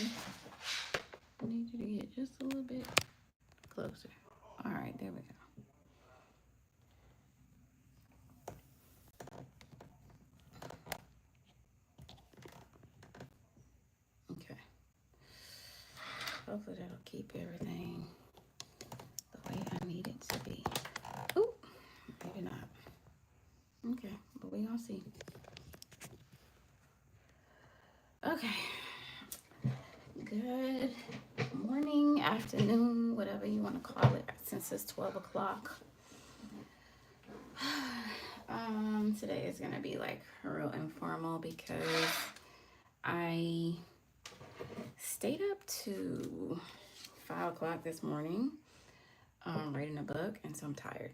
I need you to get just a little bit closer. All right, there we go. Okay. Hopefully that'll keep everything the way I need it to be. Ooh, maybe not. Okay, but we gonna see. Okay. Good morning, afternoon, whatever you want to call it, since it's 12 o'clock. Today is gonna be like real informal because I stayed up to 5 o'clock this morning, reading a book, and so I'm tired.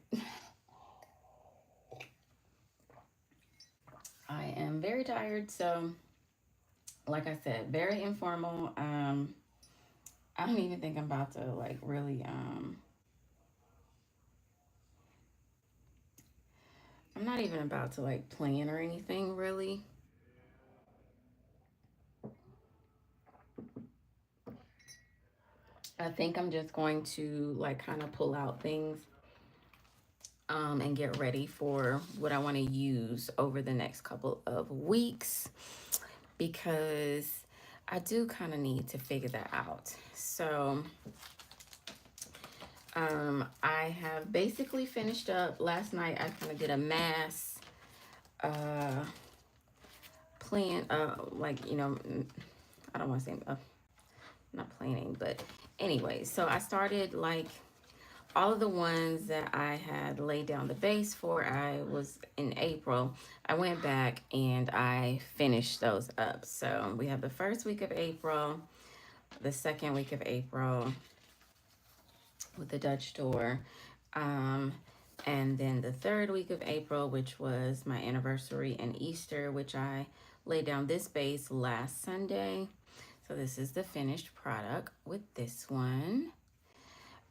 I am very tired, so like I said, very informal. I don't even think I'm about to like really I'm not even about to like plan or anything really. I think I'm just going to like kind of pull out things and get ready for what I want to use over the next couple of weeks because I do kind of need to figure that out. So I have basically finished up last night. I kind of did a mass plan, like, you know, I don't want to say not planning, but anyway, so I started like all of the ones that I had laid down the base for. I was in April. I went back and I finished those up. So we have the first week of April, the second week of April with the Dutch door, and then the third week of April, which was my anniversary and Easter, which I laid down this base last Sunday. So this is the finished product with this one.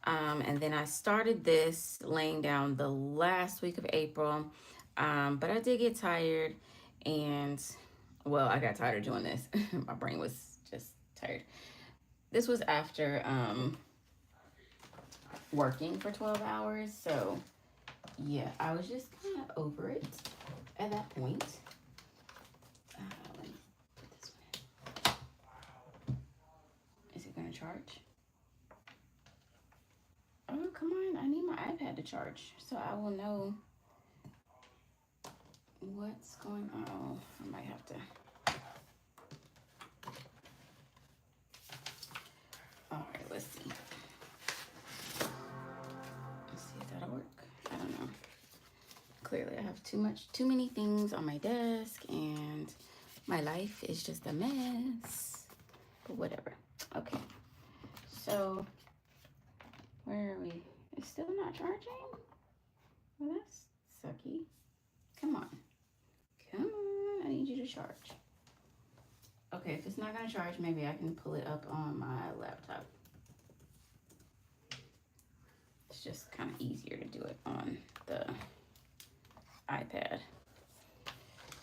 And then I started this laying down the last week of April, but I did get tired, and well, I got tired of doing this. My brain was just tired. This was after working for 12 hours, so yeah, I was just kind of over it at that point. Let me put this one in. Is it going to charge? Oh, come on. I need my iPad to charge so I will know what's going on. Oh, I might have to. All right, let's see. Let's see if that'll work. I don't know. Clearly, I have too many things on my desk, and my life is just a mess. But whatever. Okay. So, where are we? It's still not charging? Well, that's sucky. Come on. Come on. I need you to charge. Okay, if it's not going to charge, maybe I can pull it up on my laptop. It's just kind of easier to do it on the iPad.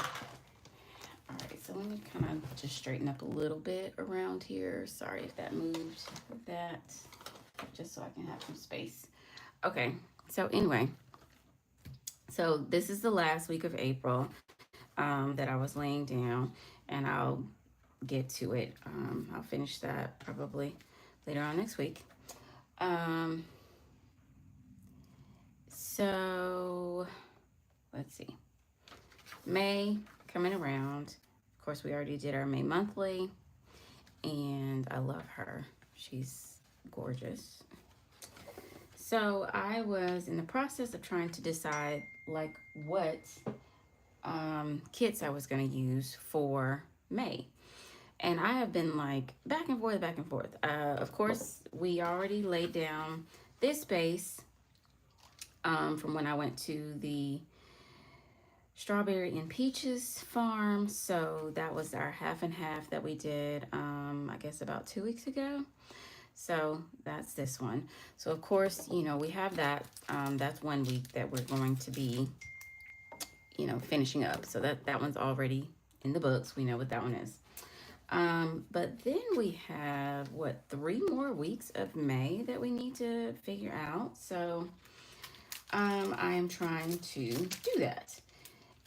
All right, so let me kind of just straighten up a little bit around here. Sorry if that moved with that, just so I can have some space. Okay, so anyway, so this is the last week of April that I was laying down, and I'll get to it. I'll finish that probably later on next week. So let's see. May coming around. Of course, we already did our May monthly, and I love her. She's gorgeous. So I was in the process of trying to decide like what kits I was going to use for May. And I have been like back and forth, back and forth. Of course, we already laid down this base from when I went to the Strawberry and Peaches farm. So that was our half and half that we did, I guess about 2 weeks ago. So that's this one. So of course, you know, we have that. That's 1 week that we're going to be, you know, finishing up. So that one's already in the books. We know what that one is. But then we have what, 3 more weeks of May that we need to figure out. So I am trying to do that.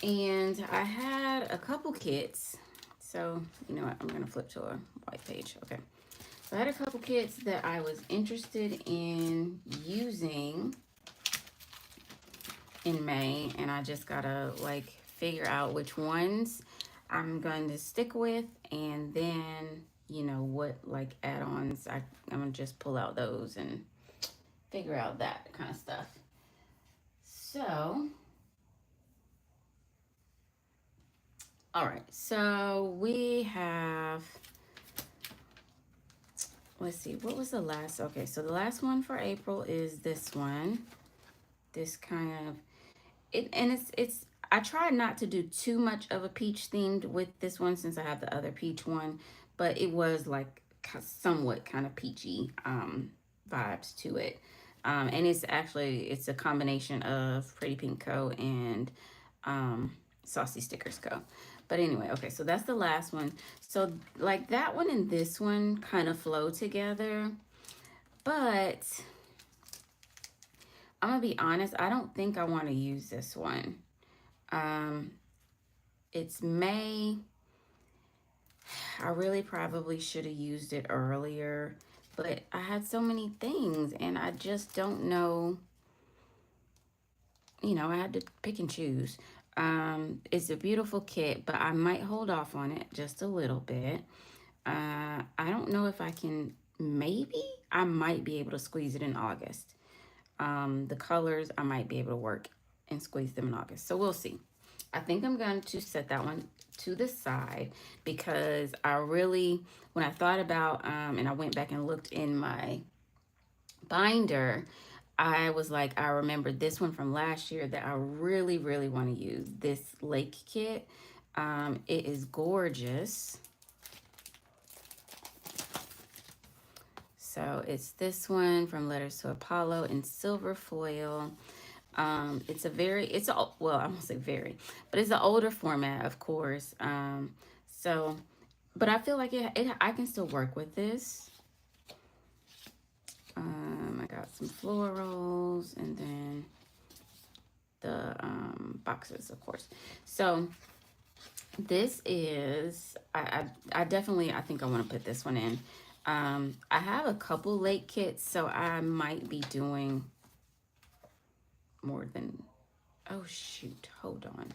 And I had a couple kits. So, you know what? I'm going to flip to a white page. Okay. So I had a couple kits that I was interested in using in May. And I just got to like figure out which ones I'm going to stick with. And then, you know, what like add-ons I'm going to just pull out those and figure out that kind of stuff. So, all right. So we have, let's see, what was the last? Okay, so the last one for April is this one. This kind of it, and it's. I try not to do too much of a peach themed with this one since I have the other peach one, but it was like somewhat kind of peachy vibes to it. And it's a combination of Pretty Pink Co. and Saucy Stickers Co. But anyway, okay, so that's the last one. So like that one and this one kind of flow together, but I'm gonna be honest, I don't think I want to use this one. Um, it's May. I really probably should have used it earlier, but I had so many things and I just don't know. You know, I had to pick and choose. It's a beautiful kit, but I might hold off on it just a little bit. I don't know if I can, maybe I might be able to squeeze it in August. The colors, I might be able to work and squeeze them in August. So we'll see. I think I'm going to set that one to the side because I really, when I thought about, and I went back and looked in my binder, I was like, I remembered this one from last year that I really, really want to use. This lake kit. It is gorgeous. So it's this one from Letters to Apollo in silver foil. Well, I won't say very, but it's an older format, of course. So, but I feel like I can still work with this. I got some florals and then the boxes, of course. So this is, I definitely, I think I want to put this one in. I have a couple lake kits, so I might be doing more than, oh shoot, hold on.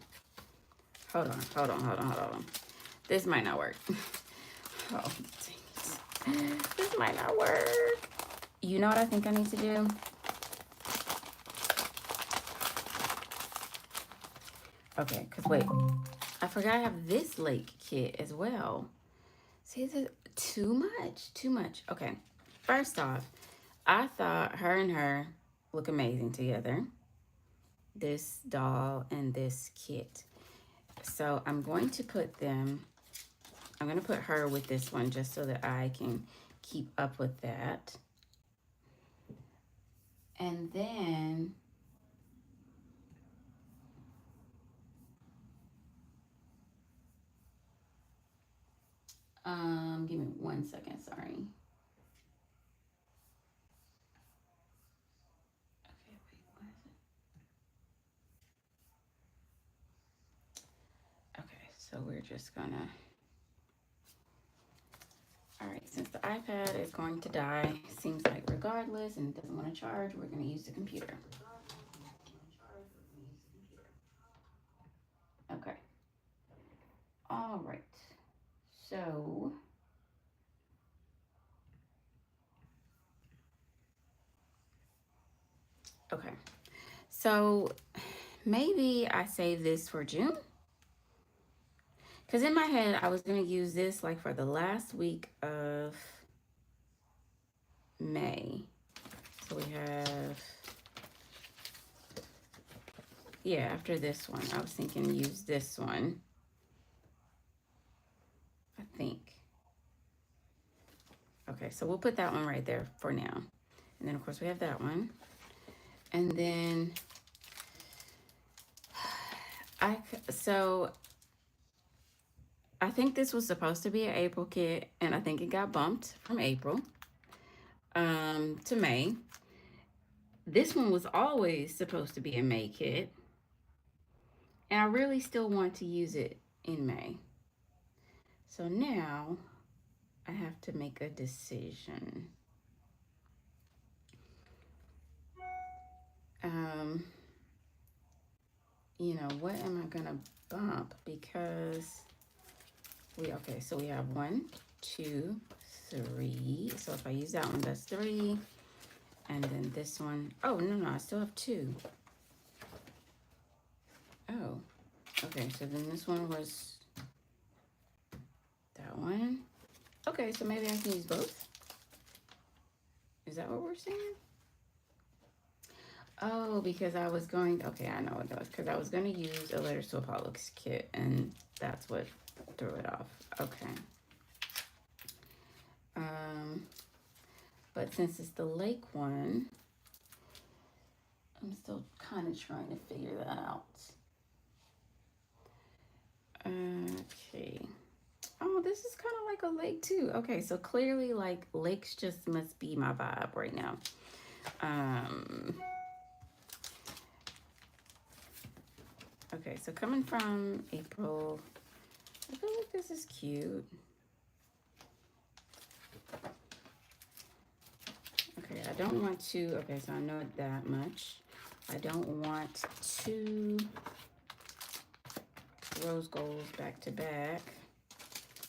Hold on. This might not work. Oh, dang it. This might not work. You know what I think I need to do? Okay, because wait, I forgot I have this lake kit as well. See, this is too much. Okay, first off, I thought her and her look amazing together. This doll and this kit. So I'm going to put them, I'm going to put her with this one just so that I can keep up with that. And then give me 1 second, sorry. Okay, wait, what is it? Okay, so we're just gonna, all right, since the iPad is going to die, seems like regardless, and it doesn't want to charge, we're gonna use the computer. Okay, all right, so okay, so maybe I save this for June. Because in my head, I was going to use this like for the last week of May. So we have, yeah, after this one, I was thinking use this one. I think. Okay, so we'll put that one right there for now. And then, of course, we have that one. And then, so I think this was supposed to be an April kit, and I think it got bumped from April to May. This one was always supposed to be a May kit, and I really still want to use it in May. So now I have to make a decision. Um, you know, what am I gonna bump? Because okay, so we have 1, 2, 3. So if I use that one, that's 3. And then this one, oh, no, I still have 2. Oh, okay, so then this one was that one. Okay, so maybe I can use both. Is that what we're saying? Oh, because I was going, okay, I know what that was, because I was going to use a Letters to Apollo kit, and that's what threw it off. Okay. But since it's the lake one, I'm still kind of trying to figure that out. Okay. Oh, this is kind of like a lake too. Okay, so clearly like lakes just must be my vibe right now. Okay, so coming from April, I feel like this is cute. Okay, I don't want to, okay, so I know it that much. I don't want 2 rose golds back to back.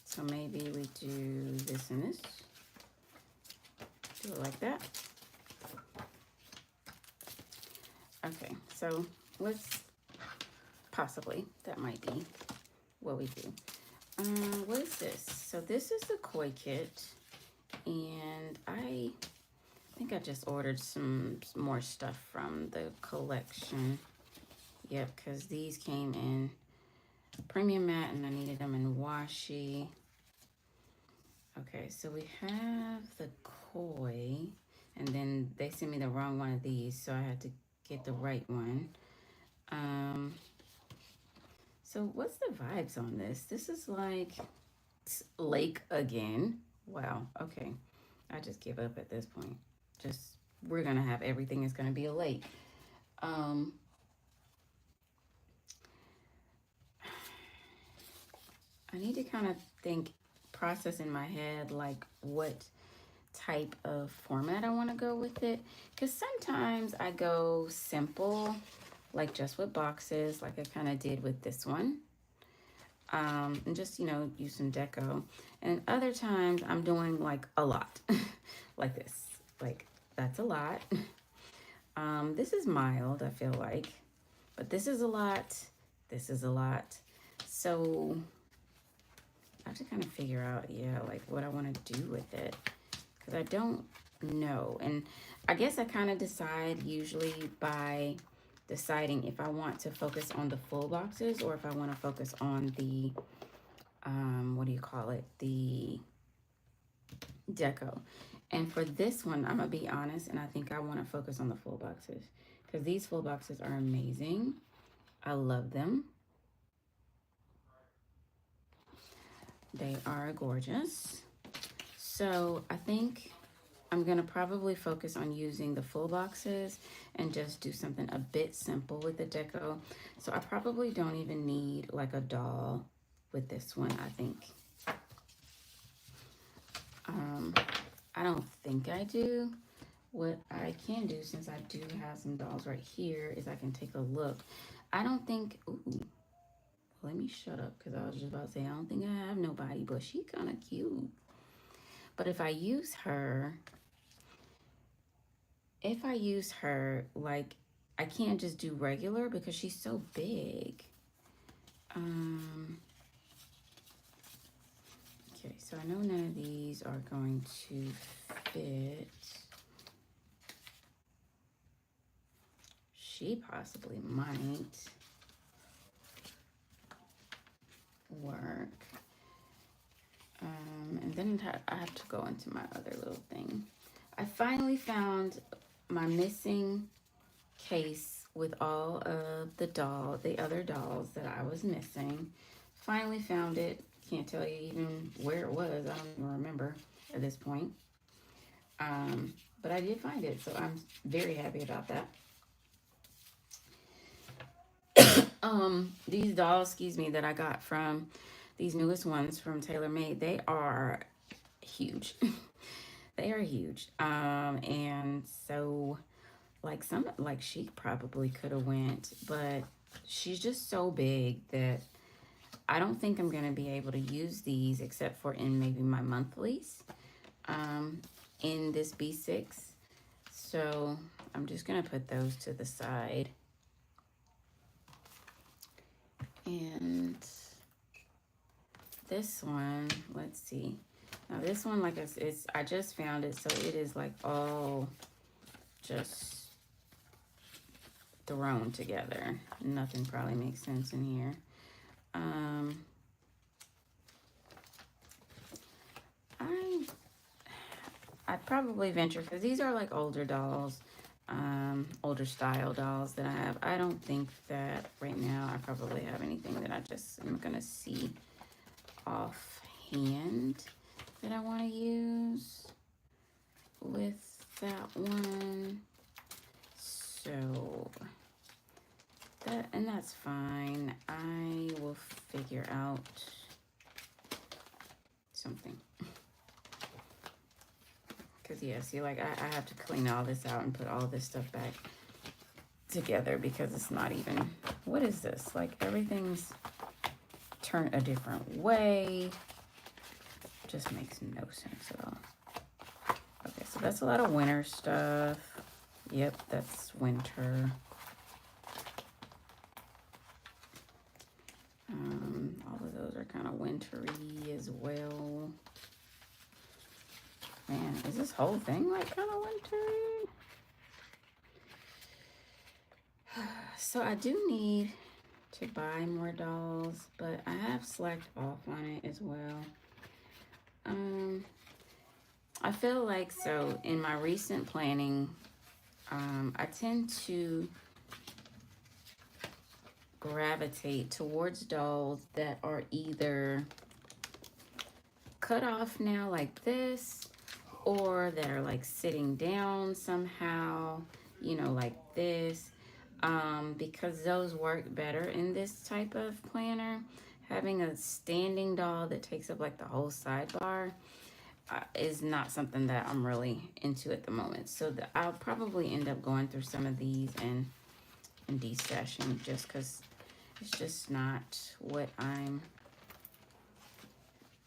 So maybe we do this and this. Do it like that. Okay, so let's possibly, that might be what we do. What is this? So this is the koi kit, and I think I just ordered some more stuff from the collection. Yep, because these came in premium matte and I needed them in washi. Okay, so we have the koi, and then they sent me the wrong one of these, so I had to get the right one. So what's the vibes on this? This is like lake again. Wow, okay. I just give up at this point. We're gonna have everything is gonna be a lake. I need to kind of process in my head like what type of format I want to go with it, because sometimes I go simple, like just with boxes, like I kind of did with this one, and just, you know, use some deco. And other times I'm doing like a lot like this, like that's a lot. This is mild, I feel like, but this is a lot, this is a lot. So I have to kind of figure out, yeah, like what I want to do with it, because I don't know. And I guess I kind of decide usually by deciding if I want to focus on the full boxes or if I want to focus on the, what do you call it? The deco. And for this one, I'm going to be honest, and I think I want to focus on the full boxes because these full boxes are amazing. I love them. They are gorgeous. So I think I'm gonna probably focus on using the full boxes and just do something a bit simple with the deco. So I probably don't even need like a doll with this one, I think. I don't think I do. What I can do, since I do have some dolls right here, is I can take a look. I don't think, ooh, let me shut up, because I was just about to say, I don't think I have nobody, but she kind of cute. But if I use her, like, I can't just do regular because she's so big. Okay, so I know none of these are going to fit. She possibly might work. And then I have to go into my other little thing. I finally found my missing case with all of the other dolls that I was missing. Finally found it. can't tell you even where it was. I don't even remember at this point. But I did find it, so I'm very happy about that. These dolls, excuse me, that I got from these newest ones from TaylorMade, they are huge. They are huge. And so like she probably could have went, but she's just so big that I don't think I'm gonna be able to use these except for in maybe my monthlies in this B6. So I'm just gonna put those to the side. And this one, let's see. Now this one, like I just found it, so it is like all just thrown together. Nothing probably makes sense in here. I'd probably venture, because these are like older dolls, older style dolls that I have. I don't think that right now I probably have anything that I just am gonna see offhand that I want to use with that one. So that's fine. I will figure out something. Because yeah, see, like I have to clean all this out and put all this stuff back together, because it's not even, what is this? Like everything's turned a different way. Just makes no sense at all. Okay, so that's a lot of winter stuff. Yep, that's winter. All of those are kind of wintry as well. Man, is this whole thing like kind of wintry? So I do need to buy more dolls, but I have slacked off on it as well. I feel like, so in my recent planning, I tend to gravitate towards dolls that are either cut off now like this, or that are like sitting down somehow, you know, like this, because those work better in this type of planner. Having a standing doll that takes up like the whole sidebar is not something that I'm really into at the moment. So I'll probably end up going through some of these and destashing, just because it's just not what I'm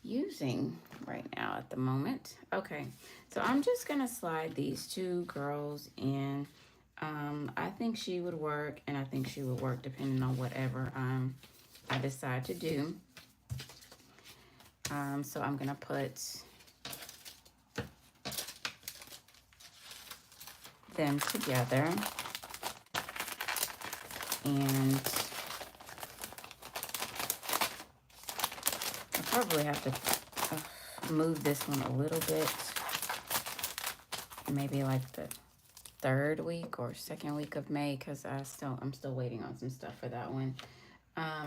using right now at the moment. Okay, so I'm just gonna slide these two girls in. I think she would work, and I think she would work depending on whatever I decide to do. So I'm gonna put them together, and I probably have to move this one a little bit, maybe like the 3rd week or 2nd week of May, because I'm still waiting on some stuff for that one.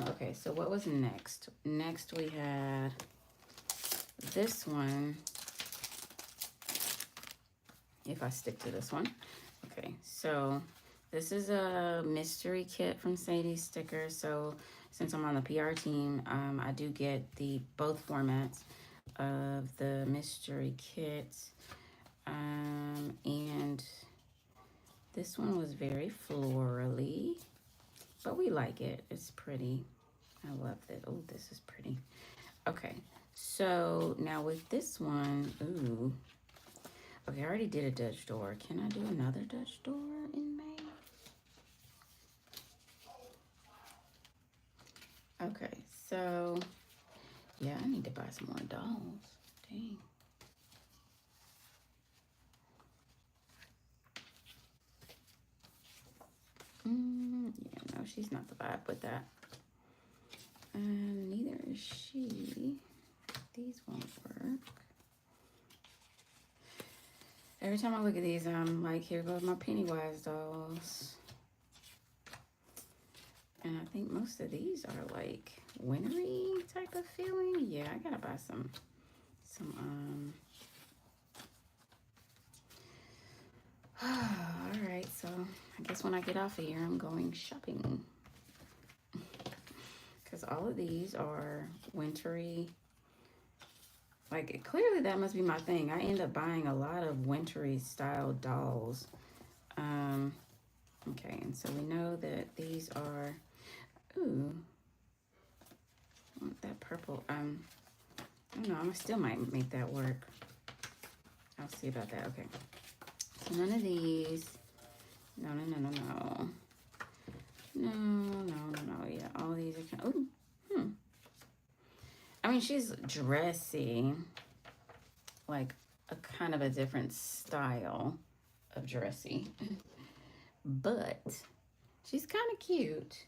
Okay, so what was next? Next we had this one. If I stick to this one. Okay, so this is a mystery kit from Sadie's Stickers. So since I'm on the PR team, I do get both formats of the mystery kit. And this one was very florally, but we like it. It's pretty. I love it. Oh, this is pretty. Okay, so now with this one, ooh. Okay, I already did a Dutch door. Can I do another Dutch door in May? Okay, so yeah, I need to buy some more dolls. Dang. Yeah, no, she's not the vibe with that. And neither is she. These won't work. Every time I look at these, I'm like, here goes my Pennywise dolls. And I think most of these are like wintry type of feeling. Yeah, I gotta buy some all right, so I guess when I get off of here, I'm going shopping because all of these are wintry. Like, clearly that must be my thing. I end up buying a lot of wintry style dolls. Okay, and so we know that these are, ooh, I want that purple. I don't know, I still might make that work. I'll see about that. Okay, so none of these. No. Yeah, all these are kind of, ooh, I mean, she's dressy, like a kind of a different style of dressy, but she's kind of cute.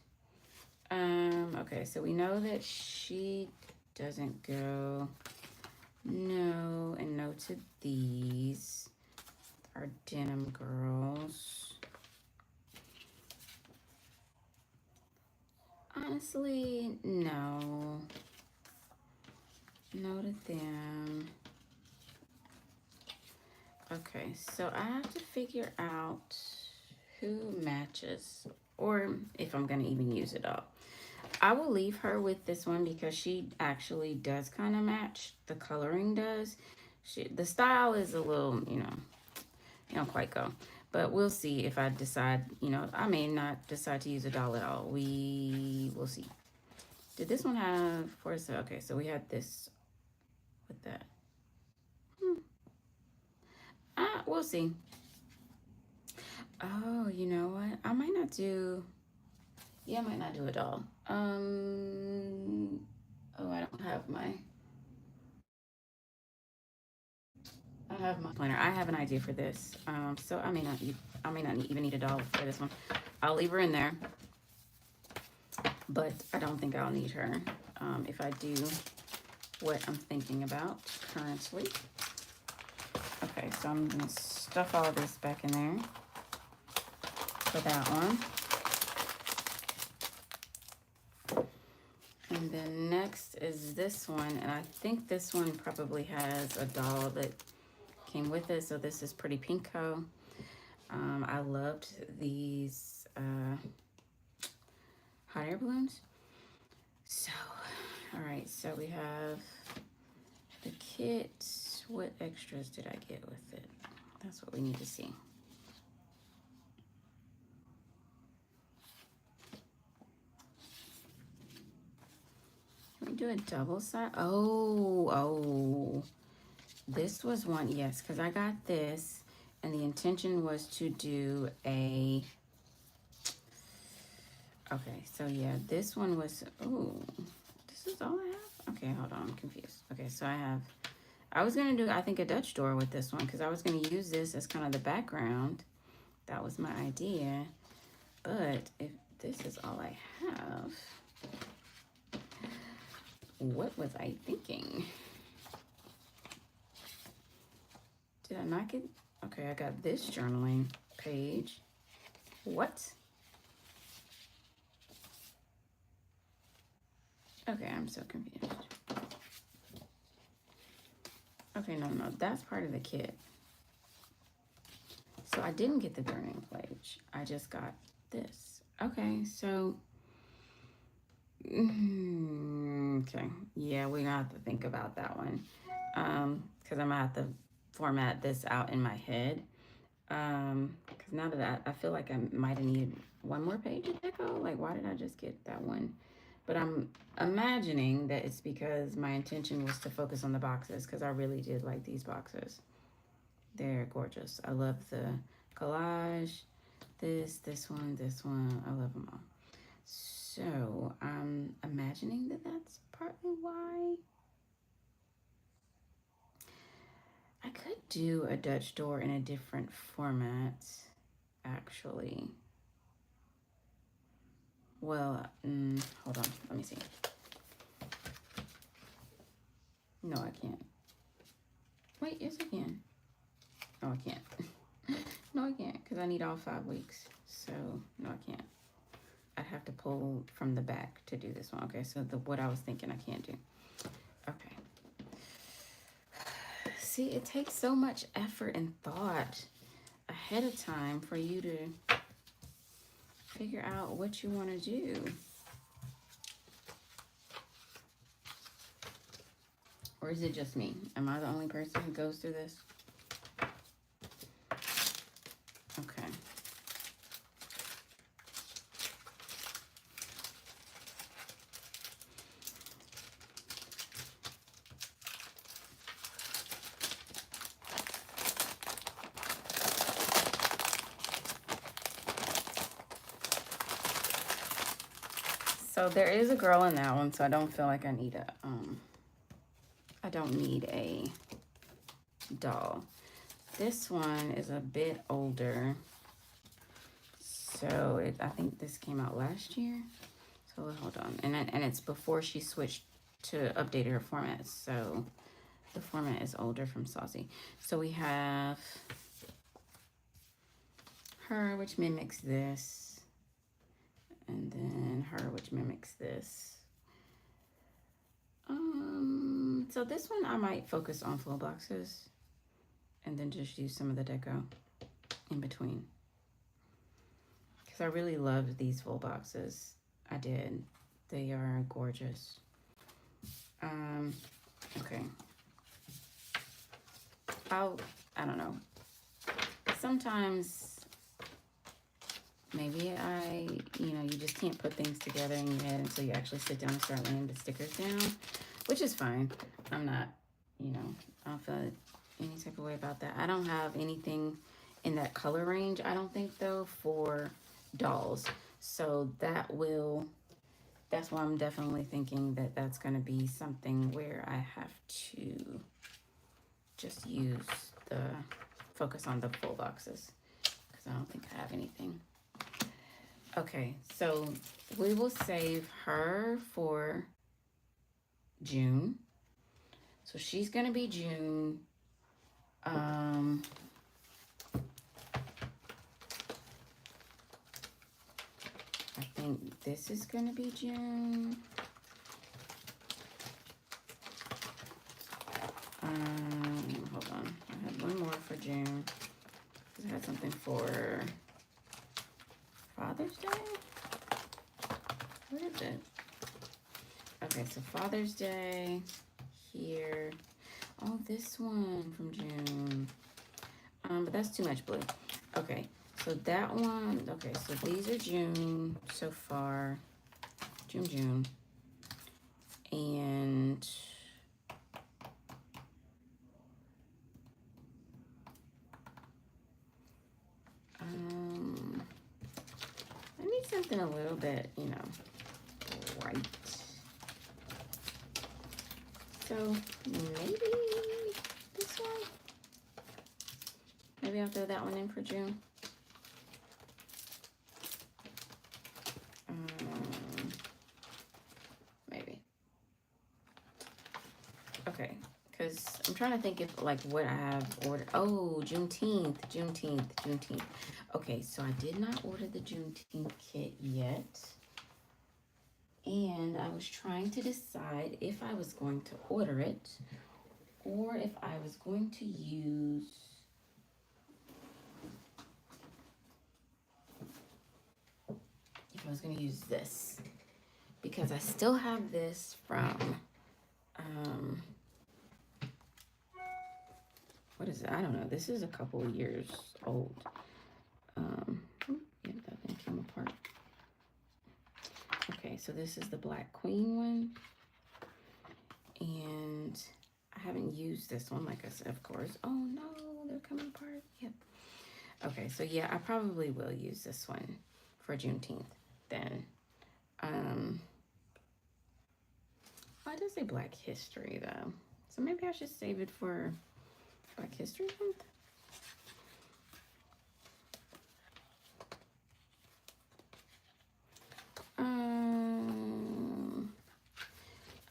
Okay, so we know that she doesn't go no and no to these. Our denim girls. Honestly, no. No to them. Okay, so I have to figure out who matches or if I'm going to even use it all. I will leave her with this one because she actually does kind of match. The coloring does. The style is a little, you don't quite go. But we'll see if I decide, I may not decide to use a doll at all. We will see. Did this one have, okay, so we had this with that. We'll see. Oh, you know what? I might not do a doll. Oh, I don't have my planner. I have an idea for this. So I may not even need a doll for this one. I'll leave her in there, but I don't think I'll need her if I do what I'm thinking about currently. Okay, so I'm gonna stuff all this back in there for that one. And then next is this one, and I think this one probably has a doll that came with it, so this is Pretty Pinko. I loved these hot air balloons. So, all right, so we have the kit. What extras did I get with it? That's what we need to see. Can we do a double side? Oh. This was one, yes, because I got this, and the intention was to do a, okay, so yeah, this one was, oh, this is all I have? Okay, hold on, I'm confused. Okay, so I was going to do, I think, a Dutch door with this one, because I was going to use this as kind of the background. That was my idea, but if this is all I have, what was I thinking? Did I not get, okay, I got this journaling page. What? Okay, I'm so confused. Okay, no, that's part of the kit. So I didn't get the journaling page. I just got this. Okay, so, okay. Yeah, we're gonna have to think about that one. Because I'm gonna have to format this out in my head. Because now that I feel like I might have needed one more page of deco. Like, why did I just get that one? But I'm imagining that it's because my intention was to focus on the boxes, because I really did like these boxes. They're gorgeous. I love the collage. This one. I love them all. So I'm imagining that that's partly why. I could do a Dutch door in a different format, actually. Well, hold on, let me see. No, I can't. Wait, yes, I can. No, I can't. No, I can't, because I need all 5 weeks. So, no, I can't. I'd have to pull from the back to do this one. Okay, so what I was thinking I can't do. Okay. See, it takes so much effort and thought ahead of time for you to figure out what you want to do. Or is it just me? Am I the only person who goes through this? Okay. So there is a girl in that one, so I don't feel like I need I don't need a doll. This one is a bit older. So I think this came out last year. So hold on. And it's before she switched to updated her format. So the format is older from Saucy. So we have her, which mimics this. And then her, which mimics this. So this one I might focus on full boxes and then just use some of the deco in between. Because I really loved these full boxes. I did. They are gorgeous. Okay. I don't know. Sometimes maybe you just can't put things together in your head until you actually sit down and start laying the stickers down, which is fine. I'm not, I don't feel any type of way about that. I don't have anything in that color range, I don't think, though, for dolls. So that's why I'm definitely thinking that that's going to be something where I have to just focus on the full boxes, because I don't think I have anything. Okay, so we will save her for June. So she's going to be June. I think this is going to be June. Hold on. I had one more for June. I had something for Father's Day? What is it? Okay, so Father's Day here. Oh, this one from June. But that's too much blue. Okay, so that one. Okay, so these are June so far. June. And I need something a little bit, bright. So maybe this one. Maybe I'll throw that one in for June. Maybe. Okay, because I'm trying to think if what I have ordered. Oh, Juneteenth. Okay, so I did not order the Juneteenth kit yet. And I was trying to decide if I was going to order it or if I was going to use this, because I still have this from what is it? I don't know. This is a couple of years old. Yeah, that thing came apart. Okay, so this is the Black Queen one. And I haven't used this one, like I said, of course. Oh no, they're coming apart. Yep. Okay, so yeah, I probably will use this one for Juneteenth then. I did say Black History though. So maybe I should save it for Black History Month.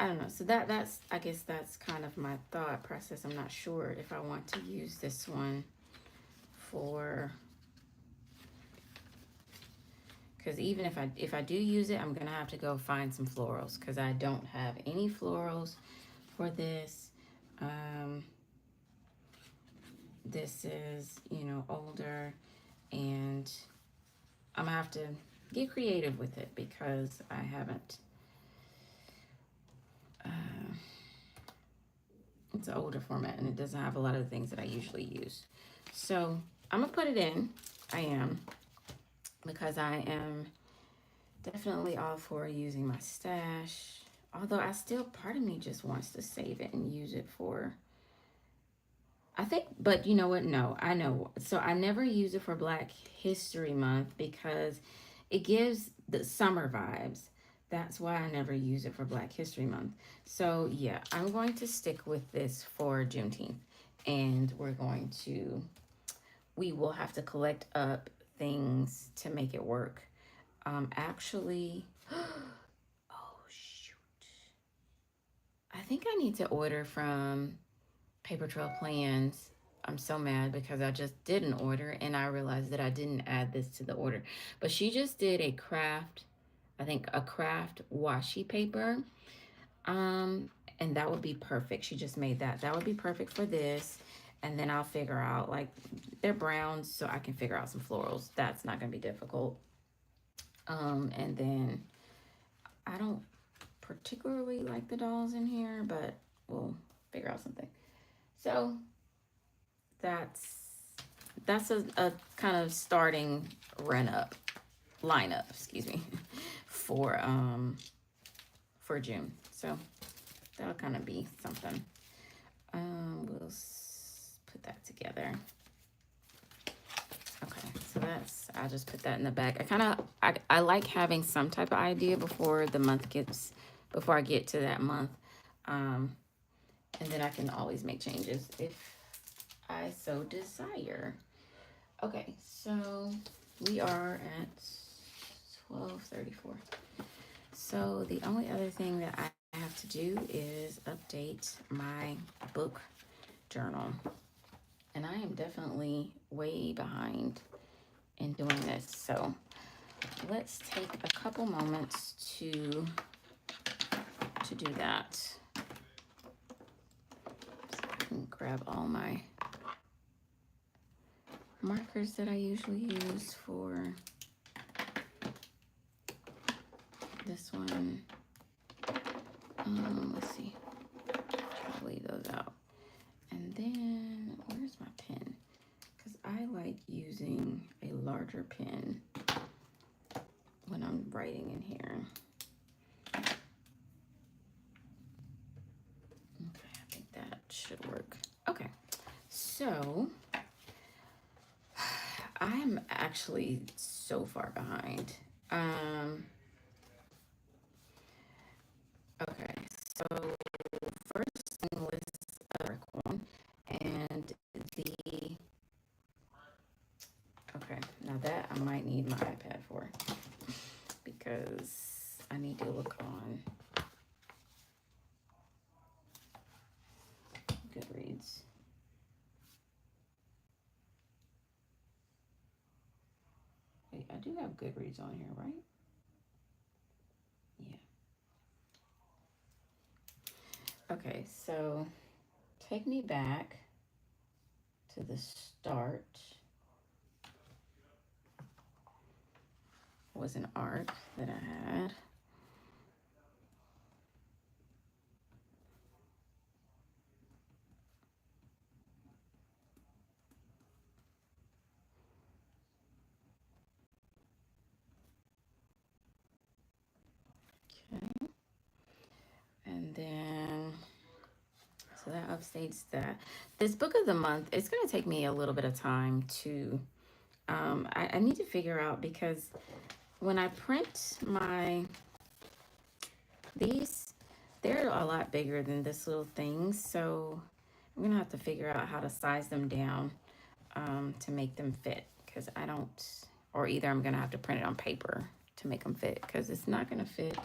I don't know. So that's I guess that's kind of my thought process. I'm not sure if I want to use this one because even if I do use it, I'm gonna have to go find some florals because I don't have any florals for this. This is, you know, older, and I'm gonna have to get creative with it because I haven't. It's an older format and it doesn't have a lot of the things that I usually use. So I'm gonna put it in. I am, because I am definitely all for using my stash. Although I still, part of me just wants to save it and use it for, I think, but you know what? No, I know. So I never use it for Black History Month because it gives the summer vibes. That's why I never use it for Black History Month. So yeah, I'm going to stick with this for Juneteenth. And we will have to collect up things to make it work. Actually, oh shoot. I think I need to order from Paper Trail Plans. I'm so mad because I just did an order and I realized that I didn't add this to the order. But she just did a craft, I think a craft washi paper. And that would be perfect. She just made that. That would be perfect for this. And then I'll figure out, like, they're browns, so I can figure out some florals. That's not gonna be difficult. And then I don't particularly like the dolls in here, but we'll figure out something. So that's a kind of starting lineup, excuse me, for June. So that'll kind of be something. We'll put that together. Okay, so I'll just put that in the back. I like having some type of idea before I get to that month. And then I can always make changes if I so desire. Okay, so we are at 12:34. So the only other thing that I have to do is update my book journal. And I am definitely way behind in doing this. So let's take a couple moments to do that. So I can grab all my markers that I usually use for this one. Let's see. I'll leave those out. And then, where's my pen? Because I like using a larger pen when I'm writing in here. Okay, I think that should work. Okay, so I'm actually so far behind. Okay, so first thing was one, and okay, now that I might need my iPad for, because I need to look on Goodreads. Wait, I do have Goodreads on here, right? Yeah. Okay, so take me back to the start. Was an arc that I had. Okay. And then, so that updates that. This book of the month, it's going to take me a little bit of time to, I need to figure out, because when I print these, they're a lot bigger than this little thing. So I'm going to have to figure out how to size them down to make them fit, because I don't, or either I'm going to have to print it on paper to make them fit, because it's not going to fit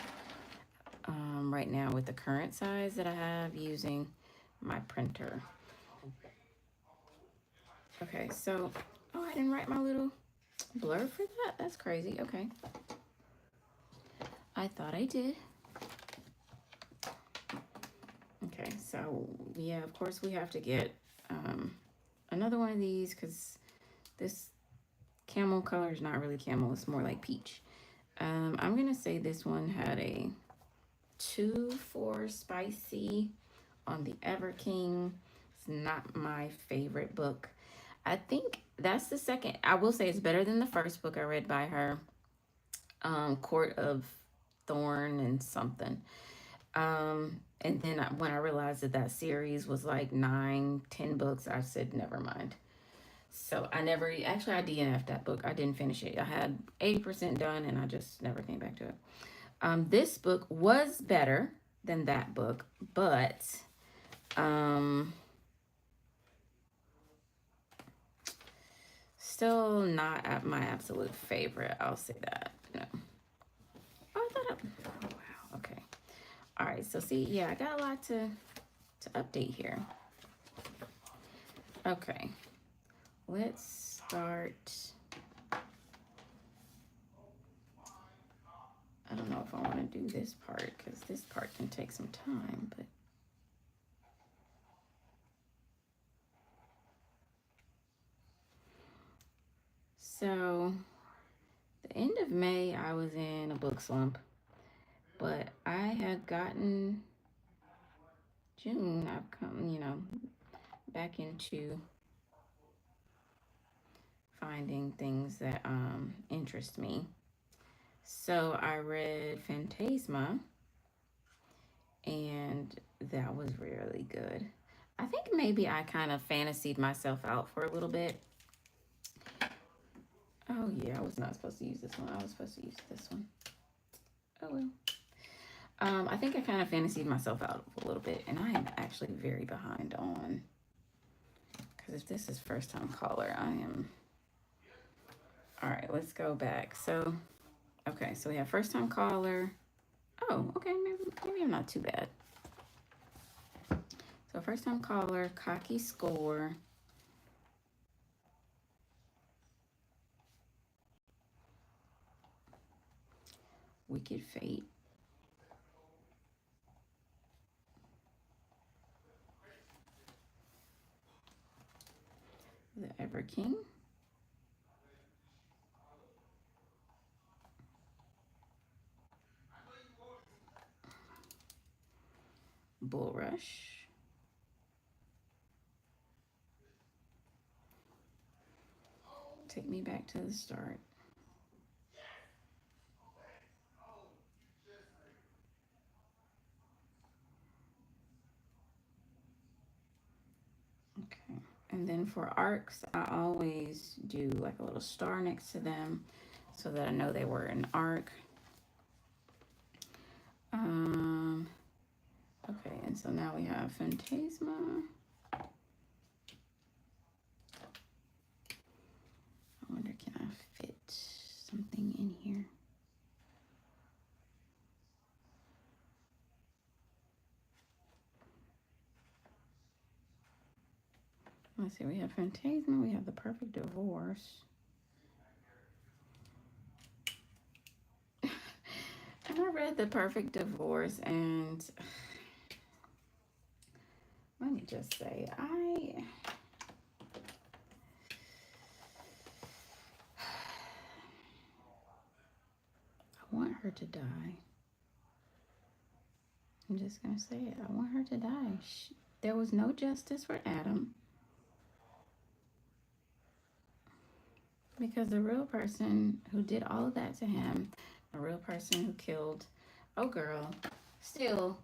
right now with the current size that I have using my printer. Okay, so, oh, I didn't write my little blurb for that. That's crazy. Okay. I thought I did. Okay, so yeah, of course we have to get another one of these because this camel color is not really camel, it's more like peach. I'm gonna say this one had a 2 for spicy on the Ever King. It's not my favorite book. I think that's the second. I will say it's better than the first book I read by her, Court of Thorn and something. And then when I realized that that series was like 9, 10 books, I said never mind. So I never actually I DNF'd that book. I didn't finish it. I had 80% done and I just never came back to it. This book was better than that book, but still not at my absolute favorite. I'll say that. No. Oh, oh wow. Okay. All right. So see, yeah, I got a lot to update here. Okay. Let's start. I don't know if I want to do this part because this part can take some time, but so the end of May I was in a book slump, but I had gotten June, I've come, back into finding things that interest me. So I read Phantasma, and that was really good. I think maybe I kind of fantasied myself out for a little bit. Oh yeah, I was not supposed to use this one. I was supposed to use this one. Oh well. I think I kind of fantasied myself out a little bit, and I am actually very behind on, because if this is first time caller, I am. All right, let's go back. So, okay, so we have first time caller. Oh, okay, maybe I'm not too bad. So first time caller, cocky score. Wicked Fate. The Ever King. Bulrush. Take me back to the start. Okay. And then for arcs, I always do like a little star next to them so that I know they were an arc. Okay, and so now we have Phantasma. I wonder, can I fit something in here? Let's see, we have Phantasma, we have The Perfect Divorce. And I read The Perfect Divorce, and let me just say, I want her to die. I'm just going to say it. I want her to die. There was no justice for Adam. Because the real person who did all of that to him, the real person who killed girl, still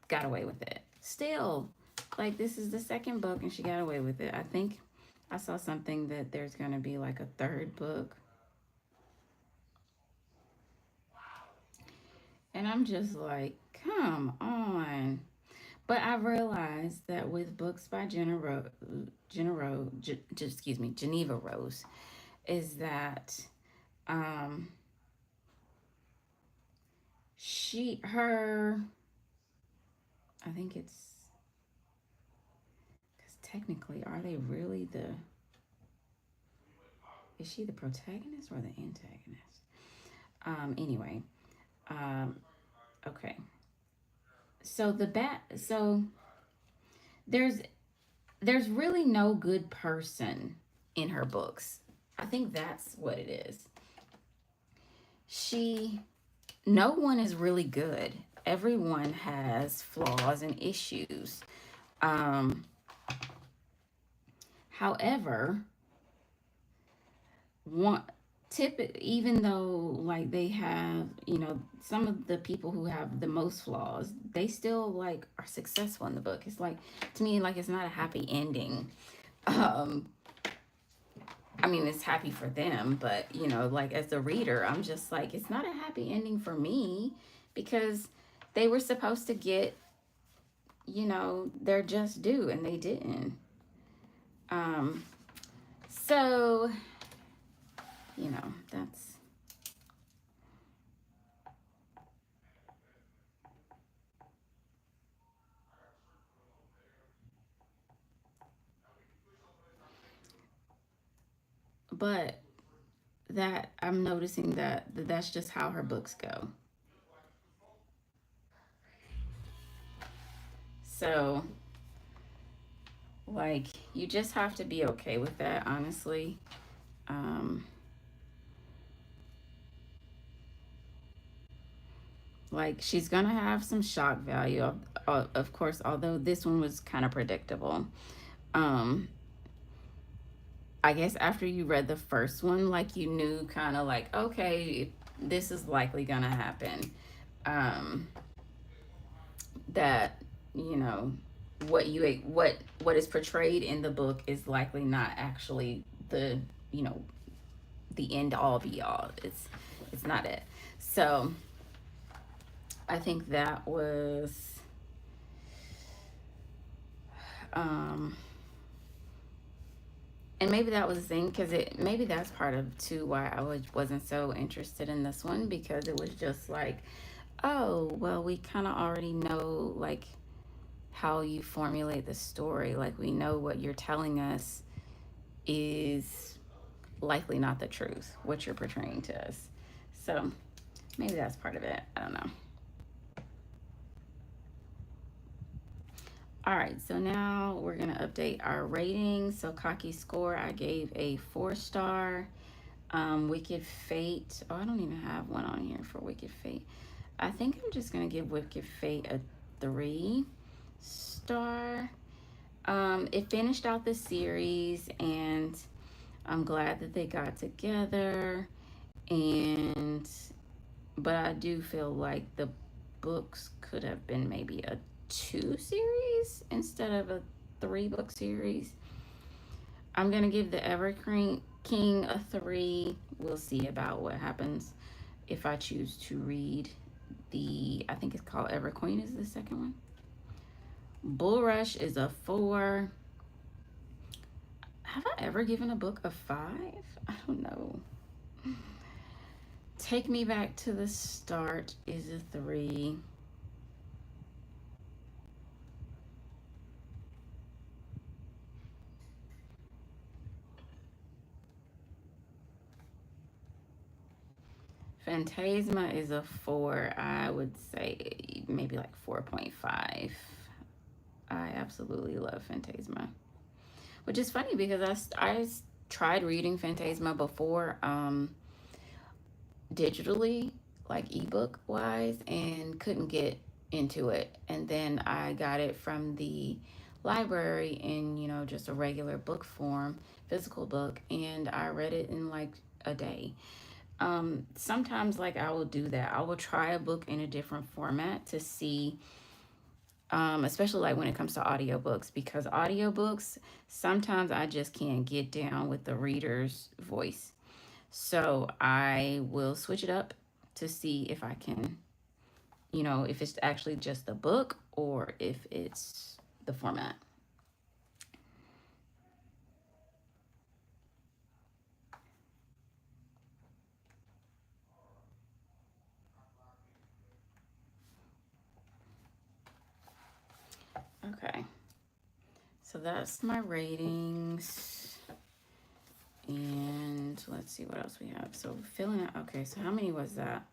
got away with it. Still. Like, this is the second book and she got away with it. I think I saw something that there's going to be like a third book. And I'm just like, come on. But I realized that with books by Geneva Rose, is that I think it's, because technically, are they really is she the protagonist or the antagonist? Anyway, Um, okay. So so there's there's really no good person in her books. I think that's what it is. She No one is really good. Everyone has flaws and issues. Um, However, one even though like they have, some of the people who have the most flaws, they still like are successful in the book. It's like, to me, like, it's not a happy ending. Um, I mean, it's happy for them, but like, as the reader, I'm just like, it's not a happy ending for me, because they were supposed to get, their just due, and they didn't. Um, so, that's, but that I'm noticing that that's just how her books go. So, like, you just have to be okay with that, honestly. Um, like, she's gonna have some shock value, of course, although this one was kind of predictable. Um, I guess after you read the first one, like, you knew kind of like, okay, this is likely gonna happen. Um, that you know what is portrayed in the book is likely not actually you know the end all be all. It's not it. So I think that was um and maybe that was the thing, because it maybe that's part of too why wasn't so interested in this one, because it was just like, oh well, we kind of already know like how you formulate the story. Like, we know what you're telling us is likely not the truth, what you're portraying to us. So maybe that's part of it. I don't know. All right, so now we're gonna update our ratings. So Cocky Score, I gave a 4 star. Wicked Fate. Oh, I don't even have one on here for Wicked Fate. I think I'm just gonna give Wicked Fate a 3 star. It finished out the series, and I'm glad that they got together. And but I do feel like the books could have been maybe a 2 series instead of a 3 book series. I'm gonna give the Evergreen King a 3. We'll see about what happens if I choose to read I think it's called Everqueen is the second one. Bull Rush is a 4. Have I ever given a book a 5? I don't know. Take Me Back to the Start is a 3. Phantasma is a 4. I would say maybe like 4.5. I absolutely love Phantasma, which is funny because I tried reading Phantasma before, digitally, like ebook wise, and couldn't get into it. And then I got it from the library in, just a regular book form, physical book, and I read it in like a day. Sometimes, like, I will do that. I will try a book in a different format to see, especially like when it comes to audiobooks, because audiobooks, sometimes I just can't get down with the reader's voice. So I will switch it up to see if I can, if it's actually just the book or if it's the format. Okay. So that's my ratings. And let's see what else we have. So filling out. Okay. So how many was that?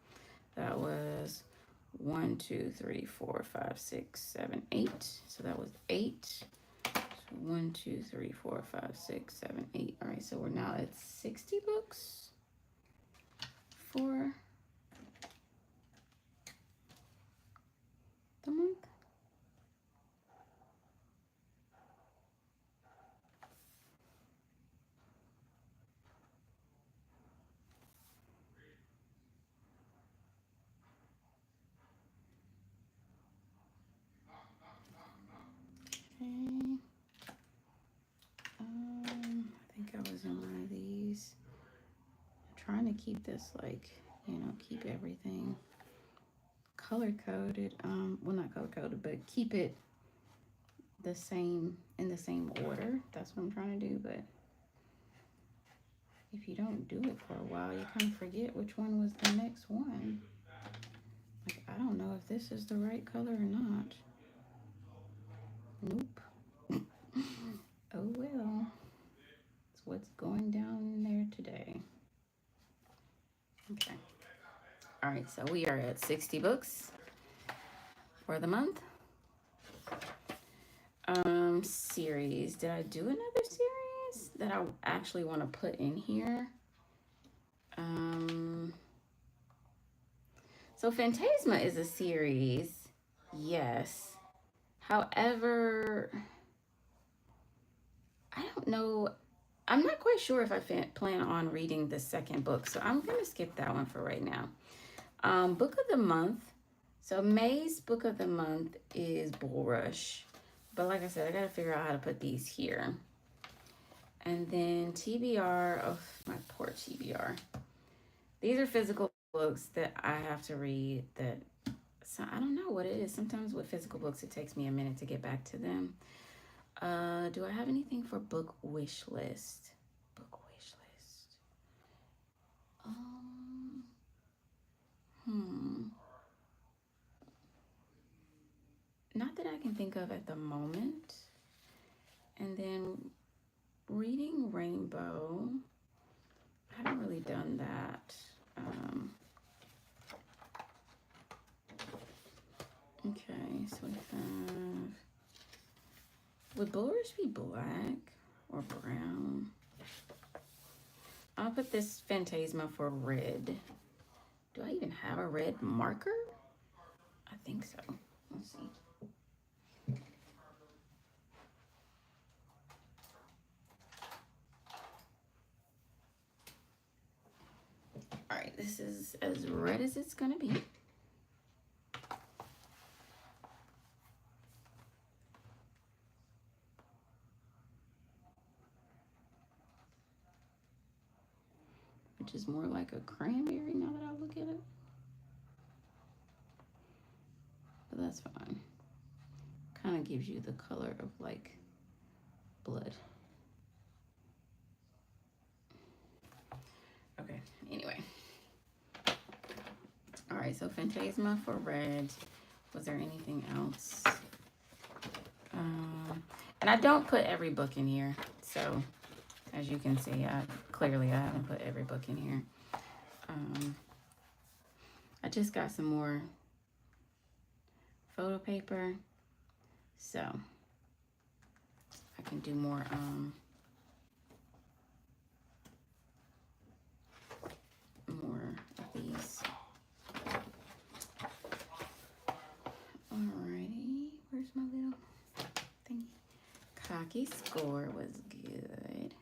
That was 1, 2, 3, 4, 5, 6, 7, 8. So that was 8. So 1, 2, 3, 4, 5, 6, 7, 8. All right, so we're now at 60 books for the month. Okay. I think I was in one of these. I'm trying to keep this like, keep everything color coded. Well, not color coded, but keep it the same in the same order. That's what I'm trying to do. But if you don't do it for a while, you kind of forget which one was the next one. Like, I don't know if this is the right color or not. Nope. Oh well. It's what's going down there today. Okay. All right, so we are at 60 books for the month. Series. Did I do another series that I actually want to put in here? So Phantasma is a series, yes. However, I don't know. I'm not quite sure if I plan on reading the second book, so I'm going to skip that one for right now. Book of the month. So May's book of the month is Bulrush. But like I said, I got to figure out how to put these here. And then TBR, oh, my poor TBR. These are physical books that I have to read that, so I don't know what it is. Sometimes with physical books, it takes me a minute to get back to them. Do I have anything for book wish list? Book wish list. Not that I can think of at the moment. And then reading Rainbow. I haven't really done that. Okay, so we have. Would Bulrush be black or brown? I'll put this Phantasma for red. Do I even have a red marker? I think so. Let's see. All right, this is as red as it's gonna be. Which is more like a cranberry now that I look at it. But that's fine. Kind of gives you the color of like blood. Okay, anyway. All right, so Phantasma for red. Was there anything else? And I don't put every book in here. So as you can see, clearly I haven't put every book in here. I just got some more photo paper, so I can do more of these. Alrighty, where's my little thingy? Cocky Score was good.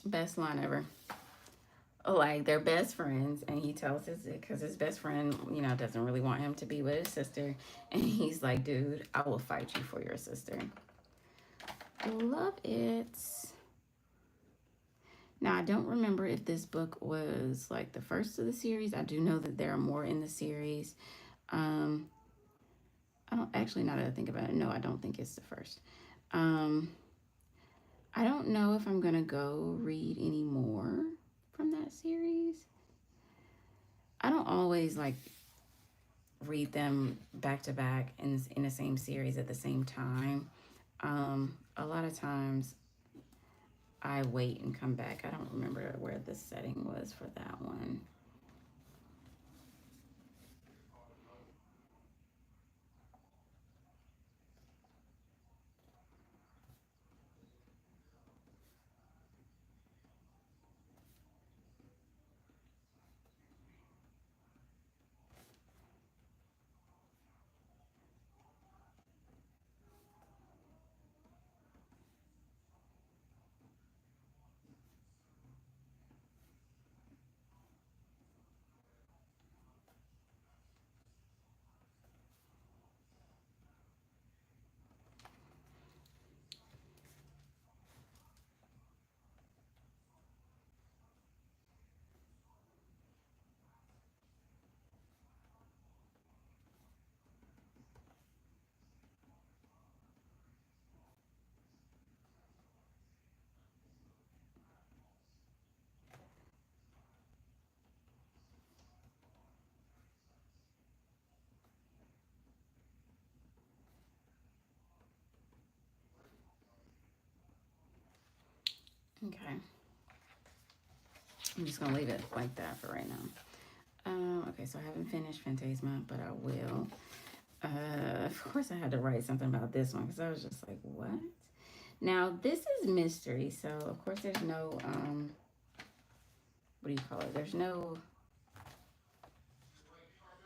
Best line ever. Like, they're best friends, and he tells because his best friend, doesn't really want him to be with his sister, and he's like, dude, I will fight you for your sister. Love it. Now, I don't remember if this book was like the first of the series. I do know that there are more in the series. I don't actually, now that I think about it, no, I don't think it's the first. I don't know if I'm gonna go read any more from that series. I don't always like read them back to back in the same series at the same time. A lot of times I wait and come back. I don't remember where the setting was for that one. Okay. I'm just gonna leave it like that for right now. Okay, so I haven't finished Phantasma, but I will. Of course, I had to write something about this one because I was just like, what? Now, this is mystery, so of course, there's no, what do you call it? There's no,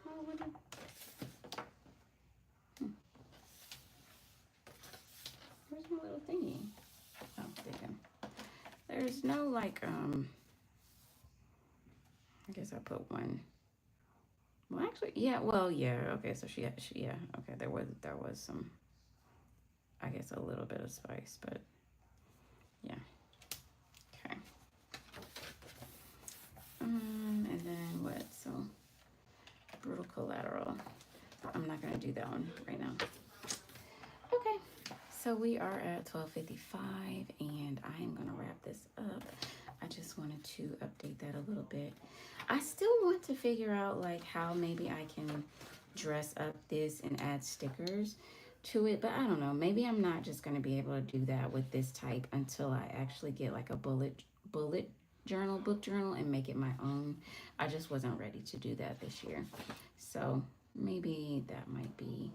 oh, where's my little thingy? Oh, there you go. There's no, like, I guess I put one. Well, actually, yeah, well, yeah, okay, so yeah, okay, there was some, I guess, a little bit of spice, but yeah, okay. And then what? So, Brutal Collateral. I'm not gonna do that one right now. Okay, so we are at 12:55, and I am gonna wrap this up. I just wanted to update that a little bit. I still want to figure out like how maybe I can dress up this and add stickers to it, but I don't know. Maybe I'm not just gonna be able to do that with this type until I actually get like a bullet journal, book journal, and make it my own. I just wasn't ready to do that this year, so maybe that might be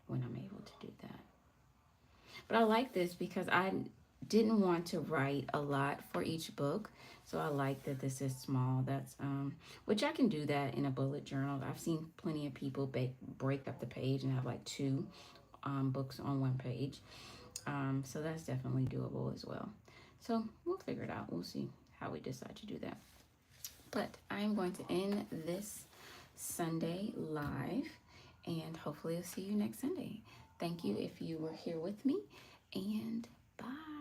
when I'm able to do that. But I like this because I didn't want to write a lot for each book. So I like that this is small. That's which I can do that in a bullet journal. I've seen plenty of people break up the page and have like two books on one page. So that's definitely doable as well. So we'll figure it out. We'll see how we decide to do that. But I'm going to end this Sunday live, and hopefully I'll see you next Sunday. Thank you if you were here with me, and bye.